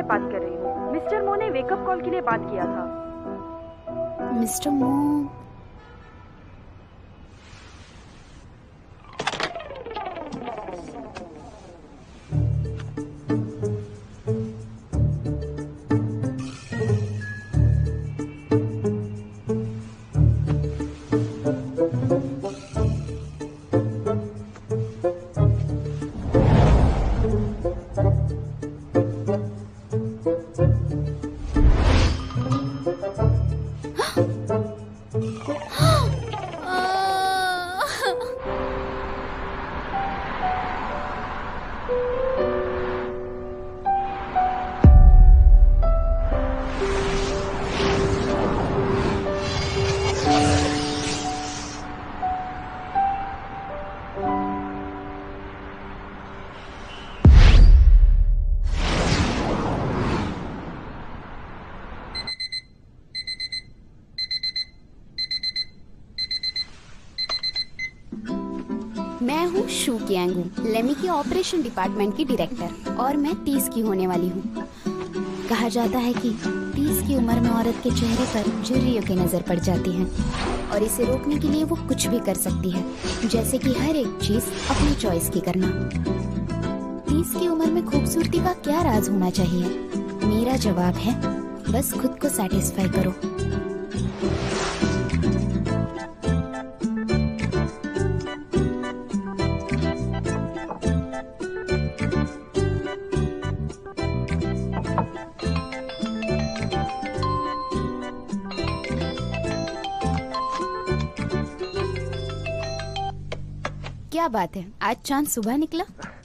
बात कर रही हूँ। मिस्टर मो ने वेकअप कॉल के लिए बात किया था। मिस्टर मो? मैं हूँ शू कियांगू, लेमी के ऑपरेशन डिपार्टमेंट की डायरेक्टर, और मैं 30 की होने वाली हूँ। कहा जाता है कि 30 की उम्र में औरत के चेहरे पर झुर्रियों की नजर पड़ जाती है और इसे रोकने के लिए वो कुछ भी कर सकती है, जैसे कि हर एक चीज अपनी चॉइस की करना। 30 की उम्र में खूबसूरती का क्या राज होना चाहिए? मेरा जवाब है, बस खुद को सैटिस्फाई करो। क्या बात है, आज चांद सुबह निकला?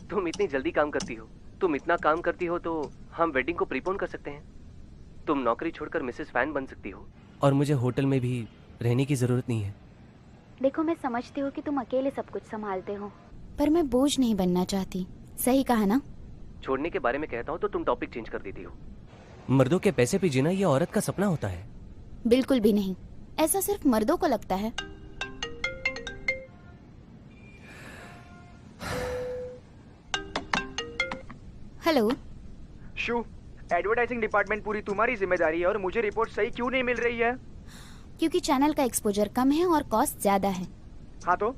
तुम इतनी जल्दी काम करती हो, तुम इतना काम करती हो तो हम वेडिंग को प्रीपोन कर सकते हैं। तुम नौकरी छोड़कर मिसेस फैन बन सकती हो और मुझे होटल में भी रहने की जरूरत नहीं है। देखो, मैं समझती हूँ कि तुम अकेले सब कुछ संभालते हो, पर मैं बोझ नहीं बनना चाहती। सही कहा ना? छोड़ने के बारे में कहता हूँ तो तुम टॉपिक चेंज कर देती हो। मर्दों के पैसे पे जीना ये औरत का सपना होता है। बिल्कुल भी नहीं, ऐसा सिर्फ मर्दों को लगता है। हेलो शू, एडवर्टाइजिंग डिपार्टमेंट पूरी तुम्हारी जिम्मेदारी है और मुझे रिपोर्ट सही क्यों नहीं मिल रही है? क्योंकि चैनल का एक्सपोजर कम है और कॉस्ट ज्यादा है। हाँ तो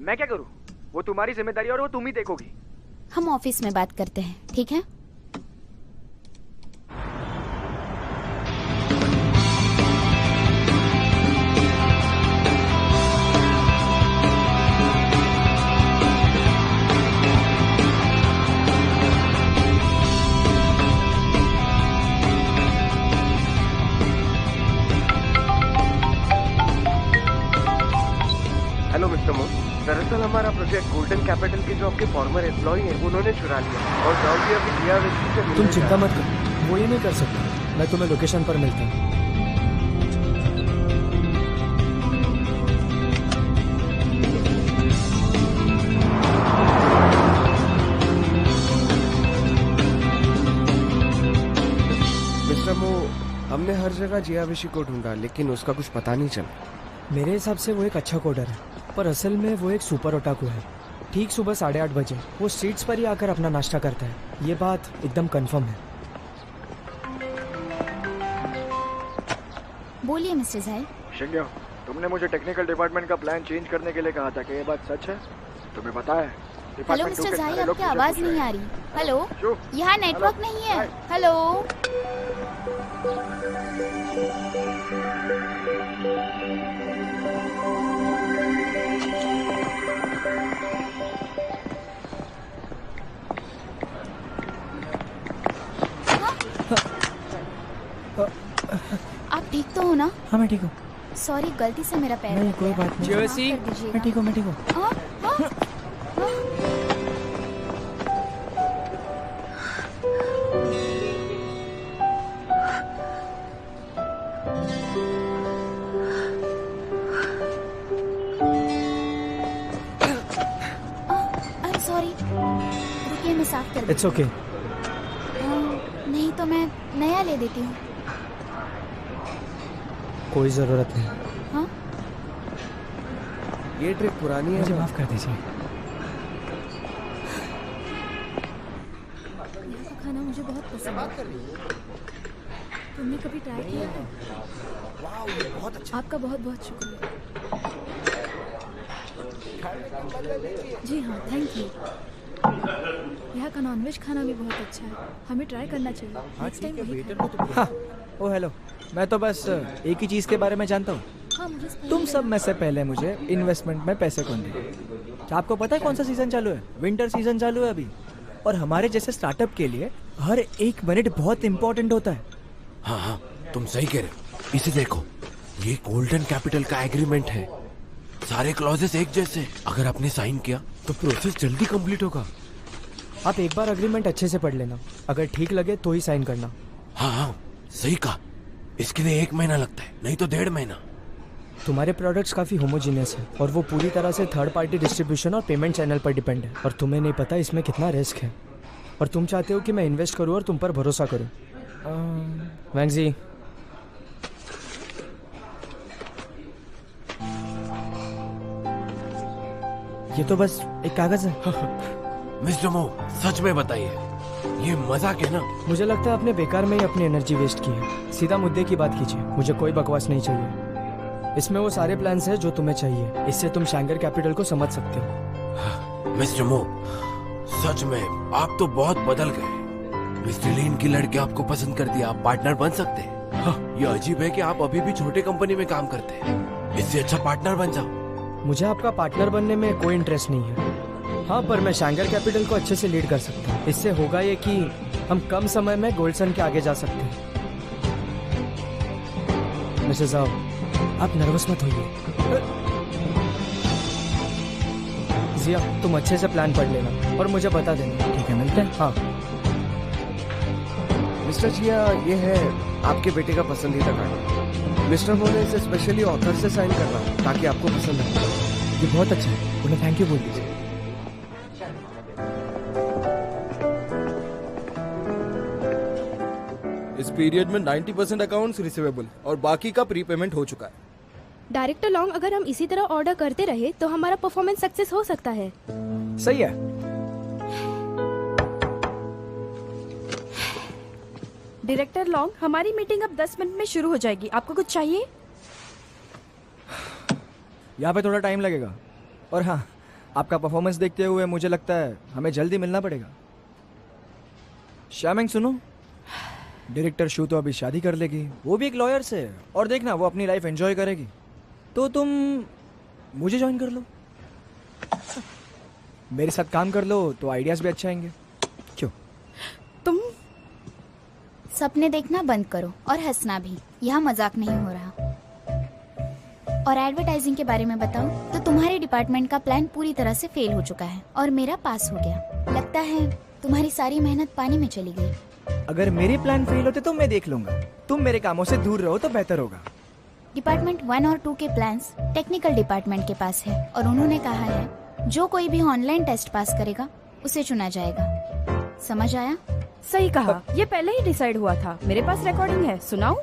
मैं क्या करूँ? वो तुम्हारी जिम्मेदारी और वो तुम ही देखोगी। हम ऑफिस में बात करते हैं, ठीक है? हेलो मिस्टर मो, दरअसल हमारा प्रोजेक्ट गोल्डन कैपिटल के जो आपके फॉर्मर एम्प्लॉय हैं उन्होंने चुरा लिया और जॉब भी अभी दिया व्यक्ति से। तुम चिंता मत करो, वो ये नहीं कर सकता। मैं तुम्हें लोकेशन पर मिलता हूँ। मिस्टर मो, हमने हर जगह जियाविशी को ढूंढा लेकिन उसका कुछ पता नहीं चला। मेरे हिसाब से वो एक अच्छा कोडर है, पर असल में वो एक सुपर ओटाकू है। ठीक सुबह 8:30 बजे वो स्ट्रीट्स पर ही आकर अपना नाश्ता करता है। ये बात एकदम कंफर्म है। बोलिए मिस्टर झाई। शिंग्यो, तुमने मुझे टेक्निकल डिपार्टमेंट का प्लान चेंज करने के लिए कहा था, कि ये बात सच है? तुम्हें पता है? हेलो मिस्टर झाई, आपकी आवाज नहीं आ रही। हेलो, यहाँ नेटवर्क नहीं है। हेलो, आप ठीक तो हो ना? हाँ मैं ठीक हूँ। सॉरी, गलती से मेरा पैर नहीं, लग कोई गया। बात नहीं। माफ कर दीजिएगा। मैं ठीक हूँ, मैं ठीक हूँ। हाँ, हाँ, हाँ। I'm sorry, रुकिए मैं साफ कर इट्स ओके। नहीं तो मैं नया ले देती हूँ। कोई जरूरत नहीं। हाँ? ये ट्रिक पुरानी है। मुझे माफ कर दीजिए। का खाना मुझे बहुत पसंद है। तुमने कभी ट्राई किया है? वाह, ये बहुत अच्छा। आपका बहुत बहुत शुक्रिया। जी हाँ, थैंक यू। यहाँ का नॉनवेज खाना भी बहुत अच्छा है, हमें ट्राई करना चाहिए। नेक्स्ट टाइम वही खाएं। हाँ, ओ हेलो, मैं तो बस एक ही चीज़ के बारे में जानता हूँ। हाँ, मुझे स्पाइसी तुम सब लेना। में से पहले मुझे इन्वेस्टमेंट में पैसे कौन देगा? क्या आपको पता है कौन सा सीजन चालू है? विंटर सीजन चालू है अभी, और हमारे जैसे स्टार्टअप के लिए हर एक मिनट बहुत इंपॉर्टेंट होता है। हाँ हाँ, तुम सही कह रहे हो। इसे देखो, ये गोल्डन कैपिटल का एग्रीमेंट है। सारे क्लॉजेस एक जैसे। अगर आपने साइन किया तो प्रोसेस जल्दी कंप्लीट होगा। आप एक बार एग्रीमेंट अच्छे से पढ़ लेना, अगर ठीक लगे तो ही साइन करना। हाँ हाँ, सही कहा। इसके लिए 1 महीना लगता है, नहीं तो 1.5 महीना। तुम्हारे प्रोडक्ट्स काफ़ी होमोजीनियस है और वो पूरी तरह से थर्ड पार्टी डिस्ट्रीब्यूशन और पेमेंट चैनल पर डिपेंड है, और तुम्हें नहीं पता इसमें कितना रिस्क है। और तुम चाहते हो कि मैं इन्वेस्ट करूँ और तुम पर भरोसा करूँ। वैंगजी, ये तो बस एक कागज है। मिस्टर मो, सच में बताइए, ये मजाक है ना? मुझे लगता है आपने बेकार में ही अपनी एनर्जी वेस्ट की है। सीधा मुद्दे की बात कीजिए, मुझे कोई बकवास नहीं चाहिए। इसमें वो सारे प्लान्स हैं जो तुम्हें चाहिए, इससे तुम शैंगर कैपिटल को समझ सकते हो। मिस्टर मो, सच में आप तो बहुत बदल गए। मिस्टर लीन की लड़की आपको पसंद कर दिया, आप पार्टनर बन सकते हैं। ये अजीब है कि आप अभी भी छोटे कंपनी में काम करते हैं। इससे अच्छा पार्टनर बन जाओ। मुझे आपका पार्टनर बनने में कोई इंटरेस्ट नहीं है। हाँ, पर मैं शैंगर कैपिटल को अच्छे से लीड कर सकता हूँ। इससे होगा ये कि हम कम समय में गोल्डसन के आगे जा सकते हैं। मिसेस आओ, आप नर्वस मत होइए। जिया, तुम अच्छे से प्लान पढ़ लेना और मुझे बता देना, ठीक है? मिलते हैं। हाँ मिस्टर जिया, ये है आपके बेटे का पसंदीदा गाना। मिस्टर मो ने इसे स्पेशली ऑथर से साइन कर रहा हूँ ताकि आपको पसंद आए। ये बहुत अच्छा है, उन्हें थैंक यू बोल दीजिए। इस पीरियड में 90% अकाउंट्स रिसीवेबल और बाकी का प्री पेमेंट हो चुका है। डायरेक्टर लॉन्ग, अगर हम इसी तरह ऑर्डर करते रहे तो हमारा परफॉर्मेंस सक्सेस हो सकता है। सही है। डायरेक्टर लॉन्ग, हमारी मीटिंग अब 10 मिनट में शुरू हो जाएगी। आपको कुछ चाहिए? यहाँ पे थोड़ा टाइम लगेगा, और हाँ, आपका परफॉर्मेंस देखते हुए मुझे लगता है हमें जल्दी मिलना पड़ेगा। श्यामिंग, सुनो, डायरेक्टर शू तो अभी शादी कर लेगी, वो भी एक लॉयर से, और देखना वो अपनी लाइफ एंजॉय करेगी। तो तुम मुझे ज्वाइन कर लो, मेरे साथ काम कर लो तो आइडियाज भी अच्छे आएंगे। क्यों? तुम सपने देखना बंद करो और हंसना भी, यहाँ मजाक नहीं हो रहा। और एडवर्टाइजिंग के बारे में बताऊं तो तुम्हारे डिपार्टमेंट का प्लान पूरी तरह से फेल हो चुका है और मेरा पास हो गया। लगता है तुम्हारी सारी मेहनत पानी में चली गई। अगर मेरे प्लान फेल होते तो मैं देख लूंगा, तुम मेरे कामों से दूर रहो तो बेहतर होगा। डिपार्टमेंट 1 और 2 के प्लान्स टेक्निकल डिपार्टमेंट के पास है, और उन्होंने कहा है जो कोई भी ऑनलाइन टेस्ट पास करेगा उसे चुना जाएगा। समझ आया? सही कहा, ये पहले ही डिसाइड हुआ था। मेरे पास रिकॉर्डिंग है, सुनाऊं?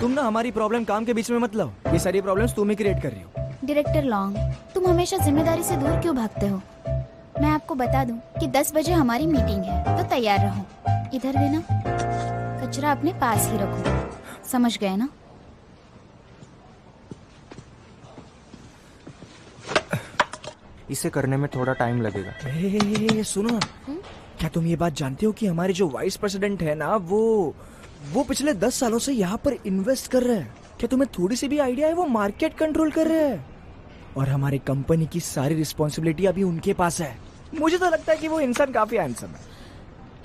तुम ना हमारी प्रॉब्लम काम के बीच में मत लाओ, ये सारी प्रॉब्लम्स तुम ही क्रिएट कर रही हो। डायरेक्टर लॉन्ग, तुम हमेशा जिम्मेदारी से दूर क्यों भागते हो? मैं आपको बता दूं कि 10 बजे हमारी मीटिंग है, तो तैयार रहो। इधर देना, कचरा अपने पास ही रखो। समझ गए ना? इसे करने में थोड़ा टाइम लगेगा। सुनो ना, क्या तुम ये बात जानते हो कि हमारे जो वाइस प्रेसिडेंट है ना, वो पिछले 10 सालों से यहाँ पर इन्वेस्ट कर रहे हैं। क्या तुम्हें थोड़ी सी भी आइडिया है? वो मार्केट कंट्रोल कर रहे हैं और हमारी कंपनी की सारी रिस्पॉन्सिबिलिटी अभी उनके पास है। मुझे तो लगता है कि वो इंसान काफी हैंडसम है।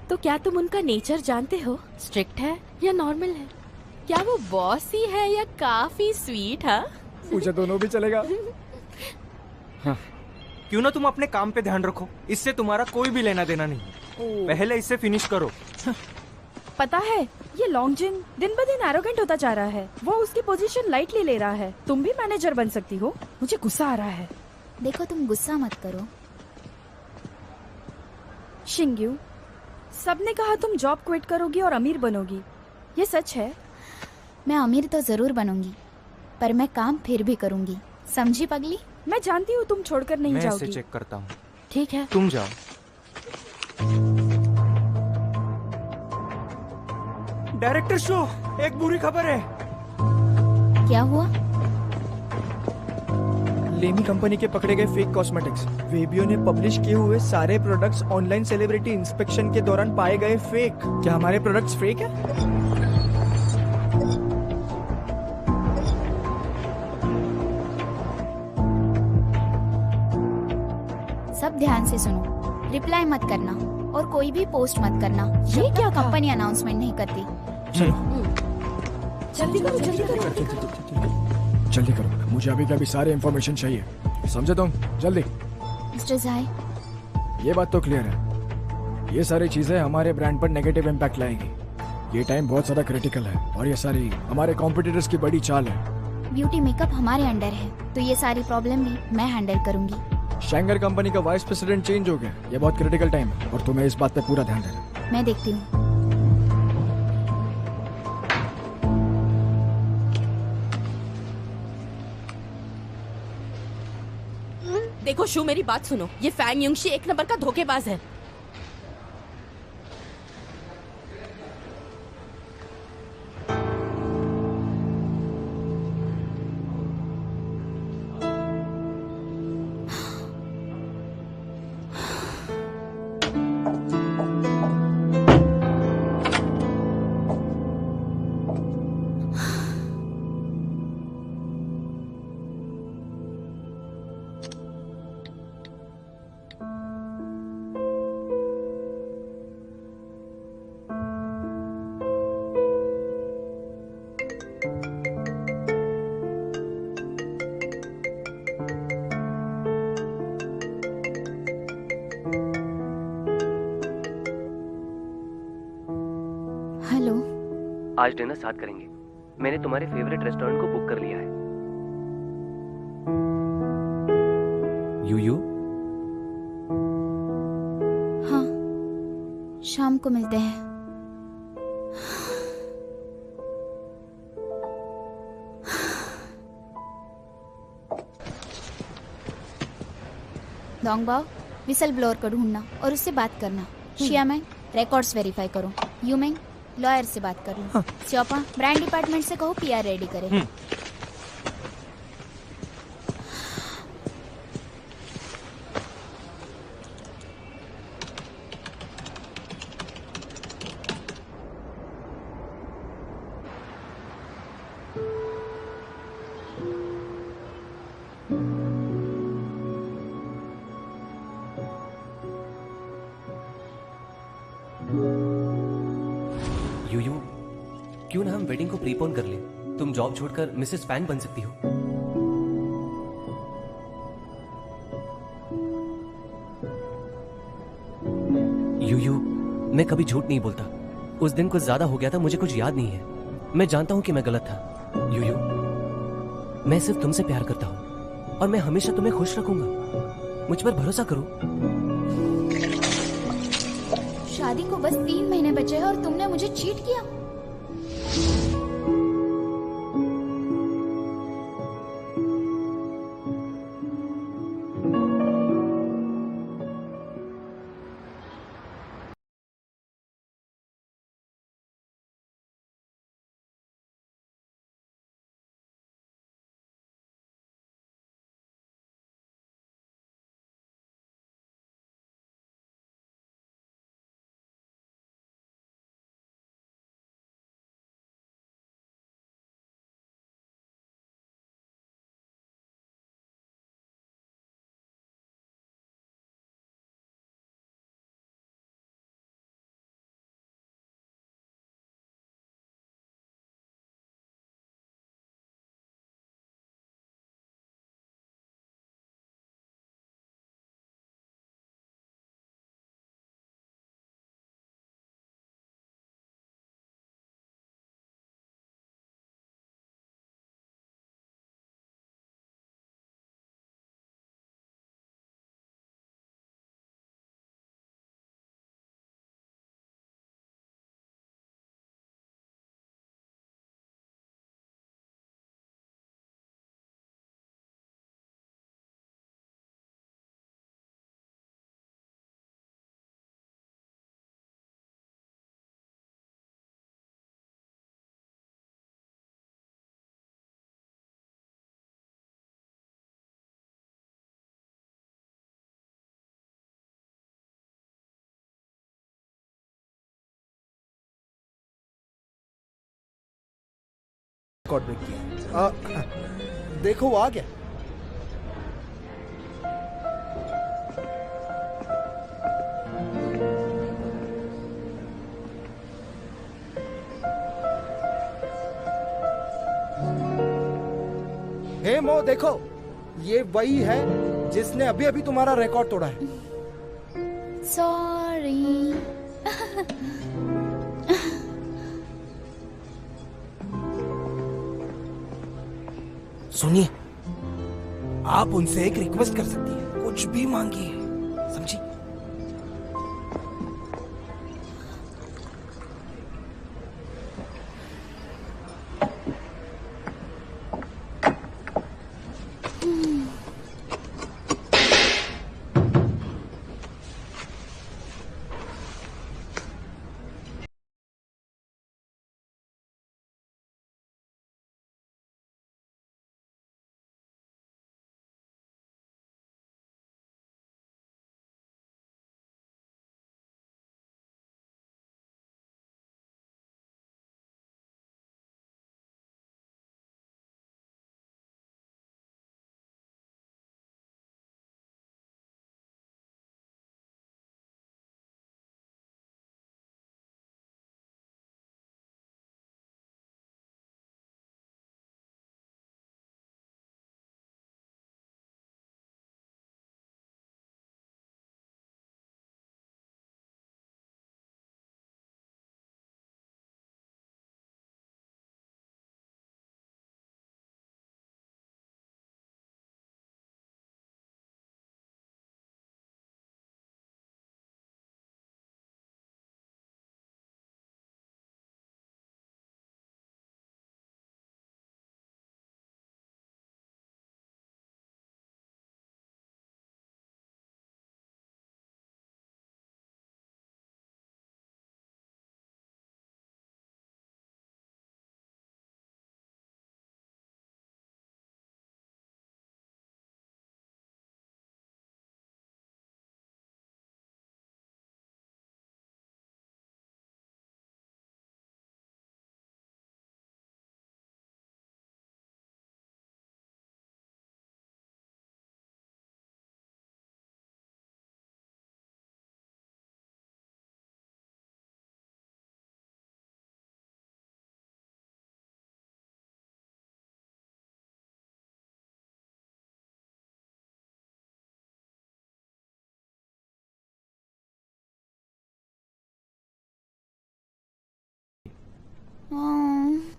तो क्या तुम उनका नेचर जानते हो? स्ट्रिक्ट है या नॉर्मल है? क्या वो बॉसी है या काफी स्वीट है? मुझे दोनों भी चलेगा। हाँ। क्यों ना तुम अपने काम पे ध्यान रखो, इससे तुम्हारा कोई भी लेना देना नहीं। पहले इससे फिनिश करो। पता है, ये लॉन्गजिन दिन ब दिन एरोगेंट होता जा रहा है। वो उसकी पोजीशन लाइटली ले रहा है। तुम भी मैनेजर बन सकती हो। मुझे गुस्सा आ रहा है। देखो, तुम गुस्सा मत करो। शिंग्यू, सबने कहा तुम जॉब क्विट करोगी और अमीर बनोगी। ये सच है? मैं अमीर तो जरूर बनूंगी, पर मैं काम फिर भी करूंगी। समझी पगली? मैं जानती हूँ तुम छोड़कर नहीं मैं जाओगी। इसे चेक करता हूँ। ठीक है, तुम जाओ। डायरेक्टर शो, एक बुरी खबर है। क्या हुआ? लेमी कंपनी के पकड़े गए फेक कॉस्मेटिक्स। वेबियो ने पब्लिश किए हुए सारे प्रोडक्ट्स ऑनलाइन सेलिब्रिटी इंस्पेक्शन के दौरान पाए गए फेक। क्या हमारे प्रोडक्ट्स फेक है? सब ध्यान से सुनो, रिप्लाई मत करना और कोई भी पोस्ट मत करना। ये क्या कंपनी अनाउंसमेंट नहीं करती। जल्दी करो, जल्दी करो। जल्दी करो, मुझे अभी के अभी सारे इन्फॉर्मेशन चाहिए, समझे तुम? जल्दी। मिस्टर जाय, ये बात तो क्लियर है, ये सारी चीजें हमारे ब्रांड पर नेगेटिव इम्पैक्ट लाएंगी। ये टाइम बहुत ज्यादा क्रिटिकल है और ये सारी हमारे कॉम्पिटिटर्स की बड़ी चाल है। ब्यूटी मेकअप हमारे अंडर है, तो ये सारी प्रॉब्लम भी मैं हैंडल करूंगी। शैंगर कंपनी का वाइस प्रेसिडेंट चेंज हो गया, ये बहुत क्रिटिकल टाइम है और तुम्हें इस बात पे पूरा ध्यान देना। मैं देखती हूँ। देखो शू, मेरी बात सुनो, ये फैंग युंगशी एक नंबर का धोखेबाज है। हेलो। आज डिनर साथ करेंगे। मैंने तुम्हारे फेवरेट रेस्टोरेंट को बुक कर लिया है। यू हाँ, शाम को मिलते हैं। दोंगबाओ, विसल ब्लोअर को ढूंढना और उससे बात करना। शियामैंग, रिकॉर्ड्स वेरीफाई करो। यूमेंग, लॉयर से बात कर लो। स्योपा, ब्रांड डिपार्टमेंट से कहो पीआर रेडी करे। यू क्यों ना हम वेडिंग को प्रीपोन कर लें? तुम जॉब छोड़कर मिसेस फैन बन सकती हो। यू मैं कभी झूठ नहीं बोलता। उस दिन कुछ ज्यादा हो गया था, मुझे कुछ याद नहीं है। मैं जानता हूं कि मैं गलत था। यू मैं सिर्फ तुमसे प्यार करता हूं और मैं हमेशा तुम्हें खुश रखूंगा। मुझ पर भरोसा करो। शादी को बस 3 महीने बचे हैं और तुमने मुझे चीट किया। रिकॉर्ड ब्रेक किया। देखो वो आ गया। हे मो देखो, ये वही है जिसने अभी अभी तुम्हारा रिकॉर्ड तोड़ा है। सॉरी। सुनिए, आप उनसे एक रिक्वेस्ट कर सकती हैं, कुछ भी मांगिए, समझी?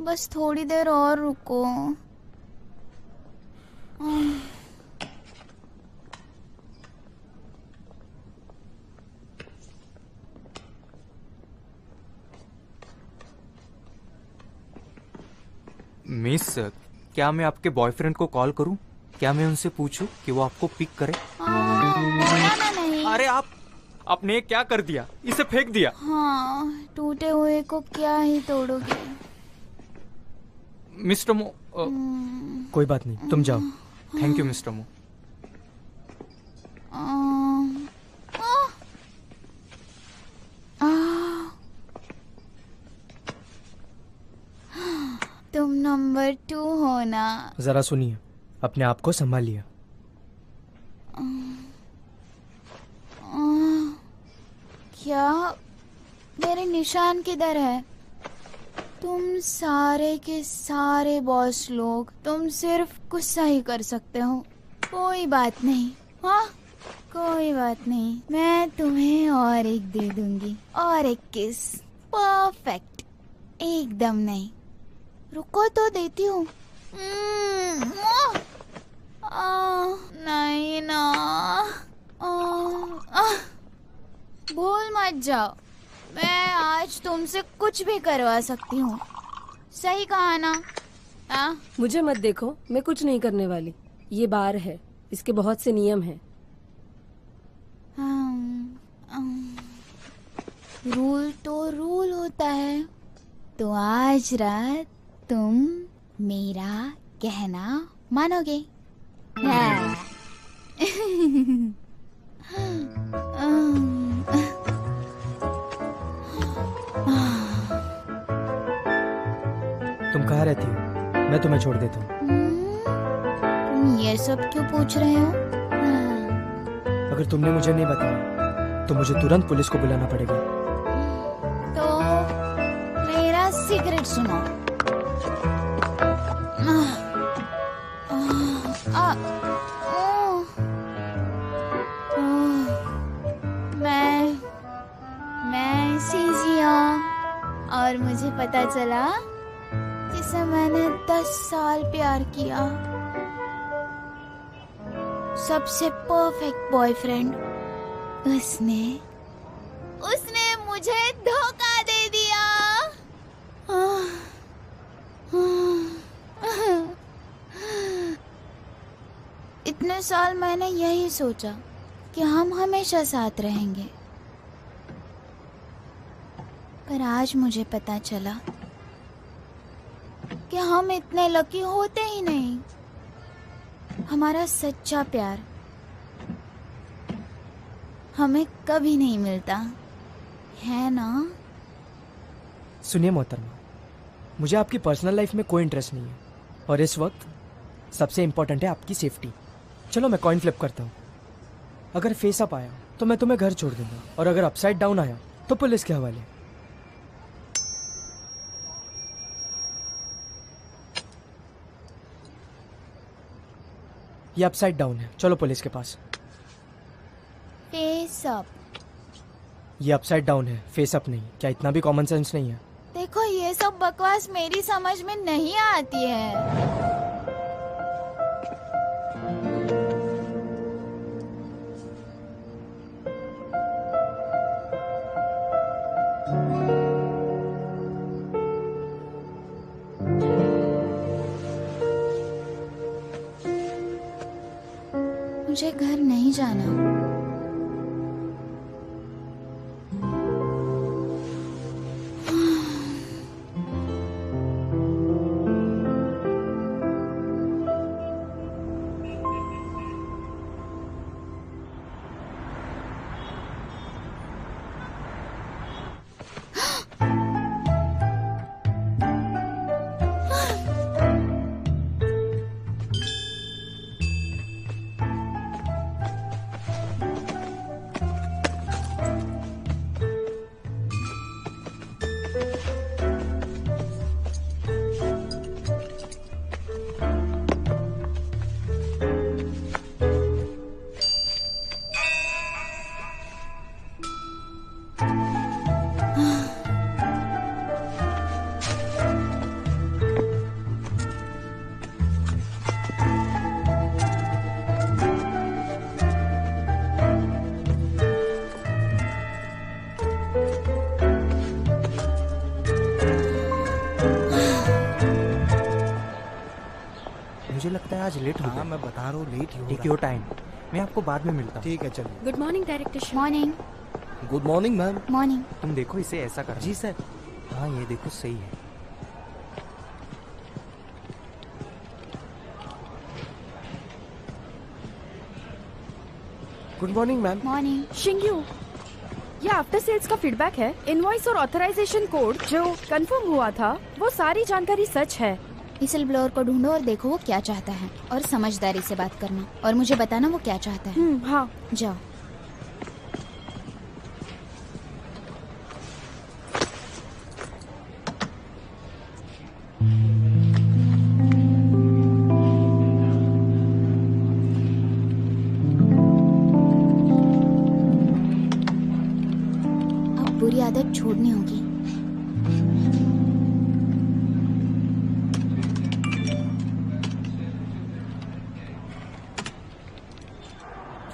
बस थोड़ी देर और रुको। मिस, क्या मैं आपके बॉयफ्रेंड को कॉल करूं? क्या मैं उनसे पूछूं कि वो आपको पिक करे? नहीं। अरे आपने क्या कर दिया? इसे फेंक दिया। हाँ, टूटे हुए को क्या ही तोड़ोगे। मिस्टर मो, कोई बात नहीं, तुम जाओ। थैंक यू मिस्टर मो। तुम नंबर 2 हो ना? जरा सुनिए, अपने आप को संभालिए। क्या मेरे निशान किधर है? तुम सारे के सारे बॉस लोग, तुम सिर्फ गुस्सा ही कर सकते हो। कोई बात नहीं, हाँ कोई बात नहीं, मैं तुम्हें और एक दे दूंगी, और एक किस। परफेक्ट, एकदम नहीं। रुको तो देती हूँ। नहीं ना। भूल मत जाओ, मैं आज तुमसे कुछ भी करवा सकती हूँ। सही कहा ना? मुझे मत देखो, मैं कुछ नहीं करने वाली। ये बार है, इसके बहुत से नियम हैं। रूल तो रूल होता है। तो आज रात तुम मेरा कहना मानोगे? तुम कहाँ रहती हो? मैं तुम्हें छोड़ देता हूँ। तुम ये सब क्यों पूछ रहे हो? अगर तुमने मुझे नहीं बताया तो मुझे तुरंत पुलिस को बुलाना पड़ेगा। तो मेरा सीक्रेट सुनो। मैं सीजिया, और मुझे पता चला जिसे मैंने 10 साल प्यार किया, सबसे परफेक्ट बॉयफ्रेंड, उसने मुझे धोखा दे दिया। इतने साल मैंने यही सोचा कि हम हमेशा साथ रहेंगे, पर आज मुझे पता चला कि हम इतने लकी होते ही नहीं। हमारा सच्चा प्यार हमें कभी नहीं मिलता, है ना? सुनिए मोहतरमा, मुझे आपकी पर्सनल लाइफ में कोई इंटरेस्ट नहीं है, और इस वक्त सबसे इम्पोर्टेंट है आपकी सेफ्टी। चलो मैं कॉइन फ्लिप करता हूँ। अगर फेस अप आया तो मैं तुम्हें घर छोड़ दूंगा, और अगर अपसाइड डाउन आया तो पुलिस के हवाले। ये अपसाइड डाउन है, चलो पुलिस के पास। Face up. ये अपसाइड डाउन है, फेस अप नहीं। क्या इतना भी कॉमन सेंस नहीं है? देखो, ये सब बकवास मेरी समझ में नहीं आती है। मुझे घर नहीं जाना। मुझे लगता है आज लेट हो गया। मैं बता रहा हूँ let he take your time, मैं आपको बाद में मिलता हूँ। ठीक है, चलिए। Good morning director. Morning. Good morning ma'am. Morning. तुम देखो इसे ऐसा कर। जी सर। हाँ, ये देखो सही है। Good morning ma'am. मॉर्निंग। शिंग्यू, ये आफ्टर सेल्स का फीडबैक है। इनवॉइस और ऑथराइजेशन कोड जो कंफर्म हुआ था, वो सारी जानकारी सच है। व्हिसल ब्लोअर को ढूंढो और देखो वो क्या चाहता है, और समझदारी से बात करना, और मुझे बताना वो क्या चाहता है। हाँ। जाओ। अब बुरी आदत छोड़नी होगी।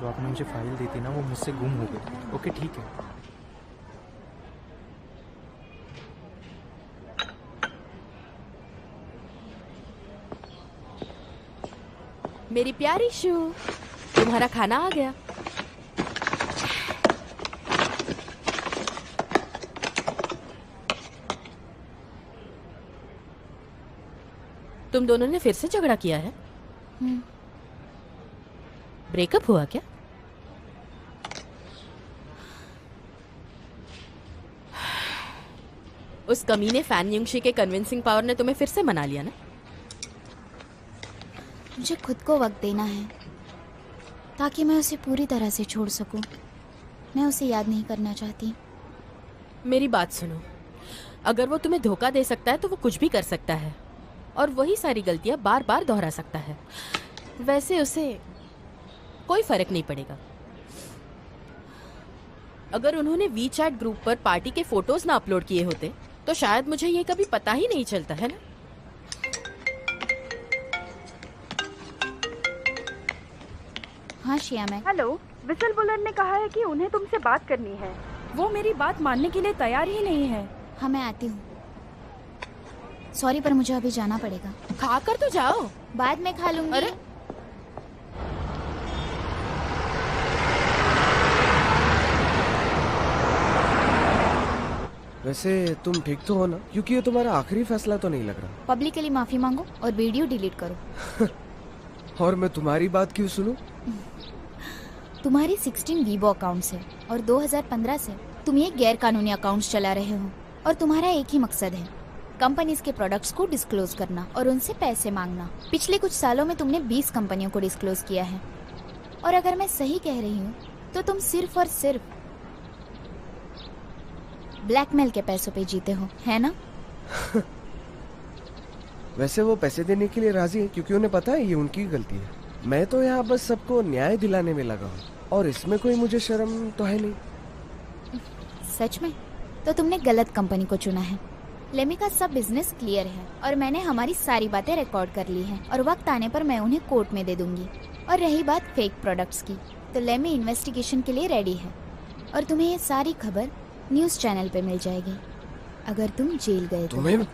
जो आपने मुझे फाइल दी थी ना, वो मुझसे गुम हो गई। ओके, ठीक है। मेरी प्यारी शू, तुम्हारा खाना आ गया। तुम दोनों ने फिर से झगड़ा किया है? ब्रेकअप हुआ क्या? उस कमीने फैन युंगशी के कन्विंसिंग पावर ने तुम्हें फिर से मना लिया ना? मुझे खुद को वक्त देना है ताकि मैं उसे पूरी तरह से छोड़ सकूं। मैं उसे याद नहीं करना चाहती। मेरी बात सुनो, अगर वो तुम्हें धोखा दे सकता है तो वो कुछ भी कर सकता है और वही सारी गलतियां बार बार दोहरा सकता है। वैसे उसे कोई फर्क नहीं पड़ेगा। अगर उन्होंने वीचैट ग्रुप पर पार्टी के फोटोज ना अपलोड किए होते तो शायद मुझे ये कभी पता ही नहीं चलता, है ना? हाँ शिया मैम। हेलो, विसल बुलर ने कहा है कि उन्हें तुमसे बात करनी है। वो मेरी बात मानने के लिए तैयार ही नहीं है। हाँ मैं आती हूँ। सॉरी पर मुझे अभी जाना पड़ेगा। खा कर तो जाओ, बाद में खा लूंगी। अरे वैसे तुम ठीक तो हो ना? क्योंकि ये तुम्हारा आखिरी फैसला तो नहीं लग रहा। पब्लिकली माफी मांगो और वीडियो डिलीट करो। और मैं तुम्हारी बात क्यों सुनूं? तुम्हारी 16 वीबो अकाउंट्स है और 2015 से तुम ये गैर कानूनी अकाउंट्स चला रहे हो और तुम्हारा एक ही मकसद है, कंपनीज के प्रोडक्ट्स को डिस्क्लोज करना और उनसे पैसे मांगना। पिछले कुछ सालों में तुमने 20 कंपनियों को डिस्क्लोज किया है और अगर मैं सही कह रही हूँ तो तुम सिर्फ और सिर्फ ब्लैकमेल के पैसों पे जीते हो, है ना? वैसे वो पैसे देने के लिए राजी है क्योंकि उन्हें पता है ये उनकी गलती है। मैं तो यहाँ बस सबको न्याय दिलाने में लगा हूँ और इसमें कोई मुझे शर्म तो है नहीं। सच में? तो तुमने गलत कंपनी को चुना है। लेमी का सब बिजनेस क्लियर है और मैंने हमारी सारी बातें रिकॉर्ड कर ली हैं और वक्त आने पर मैं उन्हें कोर्ट में दे दूंगी। और रही बात फेक प्रोडक्ट्स की, तो लेमी इन्वेस्टिगेशन के लिए रेडी है और तुम्हें ये सारी खबर न्यूज़ चैनल पे मिल जाएगी अगर तुम जेल गए तो। तुम्हें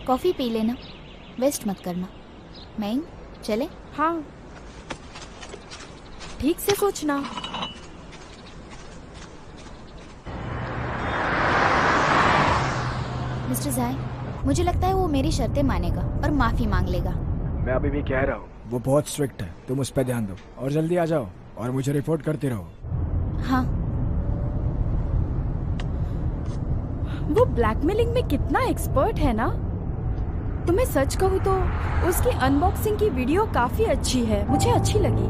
कॉफी पी लेना, वेस्ट मत करना। मैं चले? हाँ, ठीक से सोचना। मिस्टर जाय, मुझे लगता है वो मेरी शर्तें मानेगा और माफी मांग लेगा। मैं अभी भी कह रहा हूँ वो बहुत स्ट्रिक्ट है, तुम उस पर ध्यान दो और जल्दी आ जाओ और मुझे रिपोर्ट करते रहो। हाँ। वो ब्लैकमेलिंग में कितना एक्सपर्ट है ना। तुम्हें सच कहूँ तो उसकी अनबॉक्सिंग की वीडियो काफी अच्छी है, मुझे अच्छी लगी।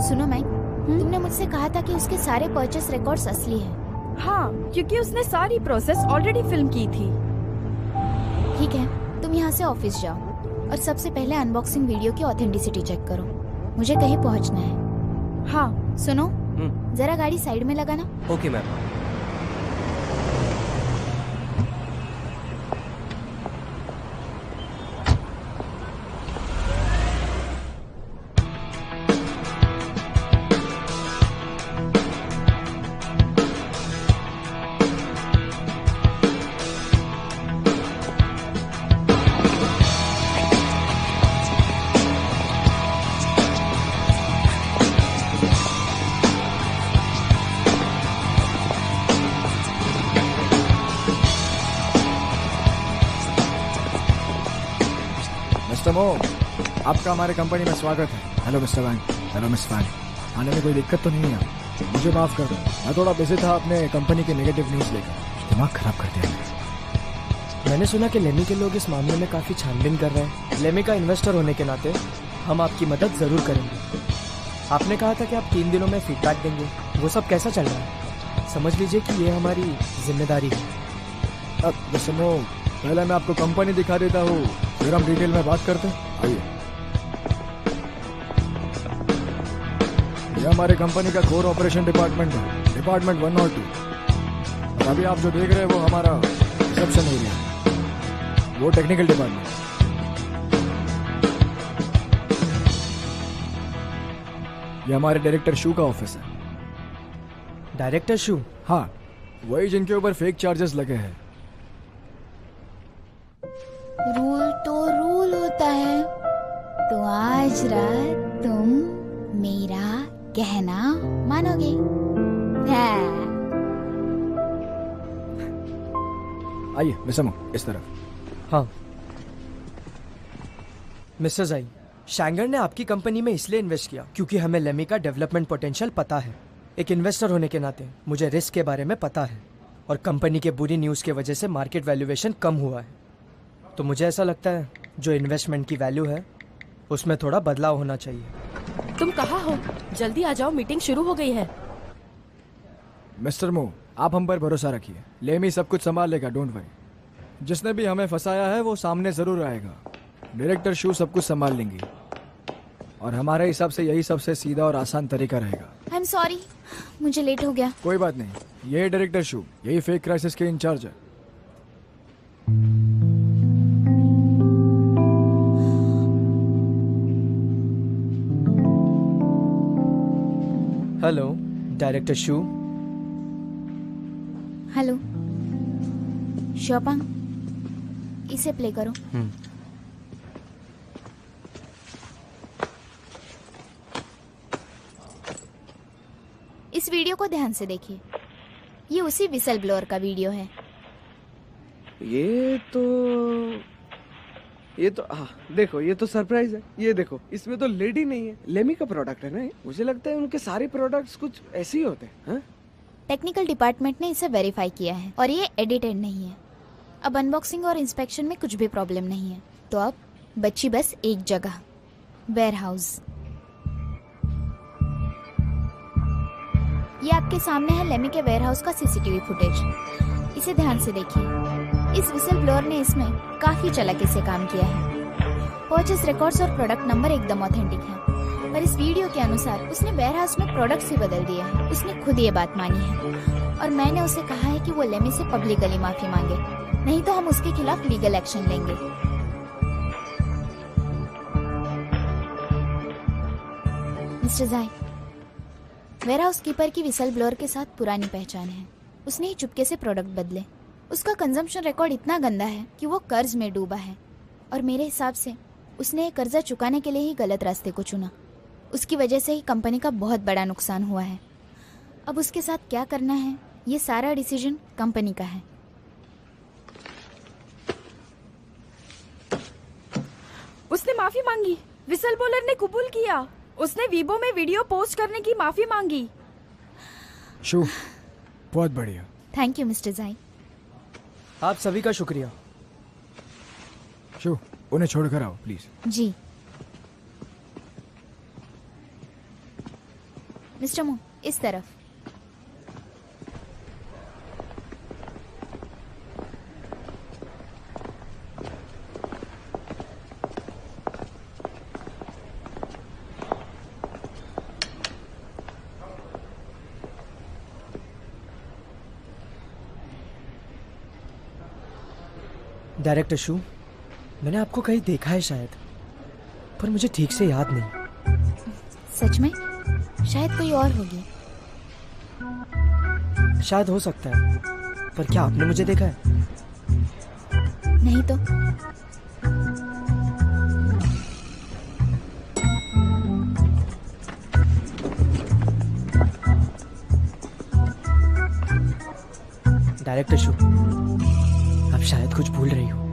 सुनो मैक, तुमने मुझसे कहा था कि उसके सारे परचेस रिकॉर्ड्स असली हैं। हाँ, क्योंकि उसने सारी प्रोसेस ऑलरेडी फिल्म की थी। ठीक है, तुम यहाँ से ऑफिस जाओ और सबसे पहले अनबॉक्सिंग वीडियो की ऑथेंटिसिटी चेक करो। मुझे कहीं पहुँचना है। हाँ। सुनो, जरा गाड़ी साइड में लगाना। Okay ma'am. मिस्टर मो, आपका हमारे कंपनी में स्वागत है। Hello mister Wang. Hello miss वैंग। आने में कोई दिक्कत तो नहीं है? मुझे माफ कर दो, मैं थोड़ा बिजी था अपने कंपनी के नेगेटिव न्यूज़ लेकर। दिमाग खराब कर दिया मैंने। मैंने सुना कि लेमी के लोग इस मामले में काफी छानबीन कर रहे हैं। लेमी का इन्वेस्टर होने के नाते हम आपकी मदद जरूर करेंगे। आपने कहा था कि आप 3 दिनों में फीडबैक देंगे, वो सब कैसा चल रहा है? समझ लीजिए कि ये हमारी जिम्मेदारी है। अब मिस्टर मो, पहले मैं आपको कंपनी दिखा देता हूँ, फिर हम डिटेल में बात करते हैं। आइए। ये हमारे कंपनी का कोर ऑपरेशन डिपार्टमेंट है, डिपार्टमेंट 102। और अभी आप जो देख रहे हैं वो हमारा रिसेप्शन एरिया है, वो टेक्निकल डिपार्टमेंट। ये हमारे डायरेक्टर शू का ऑफिस है। डायरेक्टर शू? हाँ, वही जिनके ऊपर फेक चार्जेस लगे हैं। रूल तो रूल होता है, तो आज रात तुम मेरा कहना मानोगे? हाँ। आइए मिस्टर मो, इस तरफ। हाँ मिस्टर जाई, शैंगर ने आपकी कंपनी में इसलिए इन्वेस्ट किया क्योंकि हमें लेमी का डेवलपमेंट पोटेंशियल पता है। एक इन्वेस्टर होने के नाते मुझे रिस्क के बारे में पता है और कंपनी के बुरी न्यूज़ की वजह से मार्केट वैल्यूएशन कम हुआ है। तो मुझे ऐसा लगता है जो इन्वेस्टमेंट की वैल्यू है उसमें थोड़ा बदलाव होना चाहिए। तुम कहाँ हो? जल्दी आ जाओ, मीटिंग शुरू हो गई है। मिस्टर मो, आप हम पर भरोसा रखिए, लेमी सब कुछ संभाल लेगा, डोंट वरी। जिसने भी हमें फंसाया है वो सामने जरूर आएगा। डायरेक्टर शू सब कुछ संभाल लेंगी और हमारे हिसाब से यही सबसे सीधा और आसान तरीका रहेगा। आई एम सॉरी, मुझे लेट हो गया। कोई बात नहीं, ये डायरेक्टर शू, यही फेक क्राइसिस के इंचार्ज है। हेलो डायरेक्टर शू। हेलो शोपांग, इसे प्ले करो। इस वीडियो को ध्यान से देखिए, ये उसी विसल ब्लोअर का वीडियो है। ये तो हाँ देखो, ये तो सरप्राइज है। ये देखो, इसमें तो लेडी नहीं है, लेमी का प्रोडक्ट है ना ये? मुझे लगता है उनके सारे प्रोडक्ट्स कुछ ऐसे ही होते हैं। हाँ? टेक्निकल डिपार्टमेंट ने इसे वेरीफाई किया है और ये एडिटेड नहीं है। अब अनबॉक्सिंग और इंस्पेक्शन में कुछ भी प्रॉब्लम नहीं है। तो अब बची बस एक जगह, वेयरहाउस। ये आपके सामने है लेमी के वेयरहाउस का सीसीटीवी फुटेज। इसे ध्यान से देखिए। इस विसल ब्लोअर ने इसमें काफी चालाकी से काम किया है। परचेस रिकॉर्ड्स और प्रोडक्ट नंबर एकदम ऑथेंटिक है, पर इस वीडियो के अनुसार उसने वेयरहाउस में प्रोडक्ट्स ही बदल दिए हैं। उसने खुद ये बात मानी है और मैंने उसे कहा है कि वो लेमी से पब्लिकली माफी मांगे, नहीं तो हम उसके खिलाफ लीगल एक्शन लेंगे। मिस्टर जाई, वेयरहाउस कीपर की विसल ब्लोअर के साथ पुरानी पहचान है। उसने ही चुपके से प्रोडक्ट बदले। उसका कंजम्पशन रिकॉर्ड इतना गंदा है कि वो कर्ज में डूबा है और मेरे हिसाब से उसने ये कर्जा चुकाने के लिए ही गलत रास्ते को चुना। उसकी वजह से ही कंपनी का बहुत बड़ा नुकसान हुआ है। अब उसके साथ क्या करना है, ये सारा डिसीजन कंपनी का है। उसने माफी मांगी, विसल ब्लोअर ने कबूल किया। उसने वीबो में वीडियो पोस्ट करने की माफी मांगी। शू, बहुत बढ़िया। थैंक यू मिस्टर जाई। आप सभी का शुक्रिया। शू, उन्हें छोड़कर आओ प्लीज। जी मिस्टर मो, इस तरफ। डायरेक्टर शू, मैंने आपको कहीं देखा है शायद, पर मुझे ठीक से याद नहीं। सच में? शायद कोई और होगी। शायद हो सकता है, पर क्या आपने मुझे देखा है? नहीं तो। डायरेक्टर शू, आप शायद कुछ भूल रही हो।